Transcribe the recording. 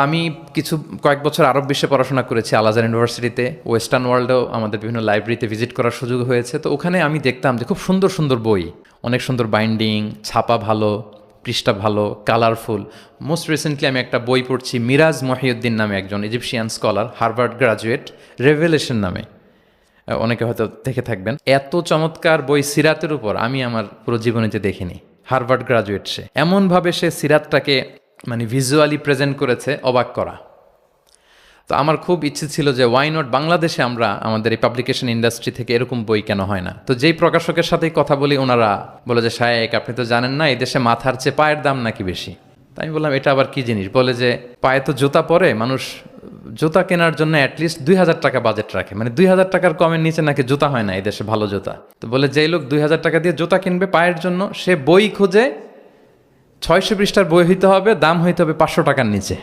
আমি কয়েক বছর আরব বিশ্বে পড়াশোনা করেছি আল আজহার ইউনিভার্সিটিতে। ওয়েস্টার্ন ওয়ার্ল্ডেও আমাদের বিভিন্ন লাইব্রেরিতে ভিজিট করার সুযোগ হয়েছে। তো ওখানে আমি দেখতাম যে খুব সুন্দর সুন্দর বই, অনেক সুন্দর বাইন্ডিং, ছাপা ভালো, পৃষ্ঠা ভালো, কালারফুল। মোস্ট রিসেন্টলি আমি একটা বই পড়ছি, মিরাজ মহিউদ্দিন নামে একজন Egyptian scholar, Harvard graduate, revelation নামে, অনেকে হয়তো দেখে থাকবেন। এত চমৎকার বই সিরাতের উপর আমি আমার পুরো জীবনীতে দেখিনি। হার্ভার্ড গ্রাজুয়েট, সে এমনভাবে সে সিরাতটাকে মানে ভিজুয়ালি প্রেজেন্ট করেছে, অবাক করা। তো আমার খুব ইচ্ছে ছিল যে ওয়াই নট বাংলাদেশে আমরা আমাদের এই পাবলিকেশন ইন্ডাস্ট্রি থেকে এরকম বই কেন হয় না। তো যেই প্রকাশকের সাথেই কথা বলি ওনারা বলে যে শায়েক আপনি তো জানেন না, এই দেশে মাথার চেয়ে পায়ের দাম নাকি বেশি। তাই আমি বললাম এটা আবার কি জিনিস। বলে যে পায়ে তো জুতা পরে, মানুষ জুতা কেনার জন্য অ্যাটলিস্ট 2,000 টাকা বাজেট রাখে, মানে 2,000 টাকার কমের নিচে নাকি জুতা হয় না এই দেশে, ভালো জুতা। তো বলে যেই লোক 2,000 টাকা দিয়ে জুতা কিনবে পায়ের জন্য, সে বই খুঁজে 600 পৃষ্ঠার বই হইতে হবে, দাম হইতে হবে 500 টাকার নিচে।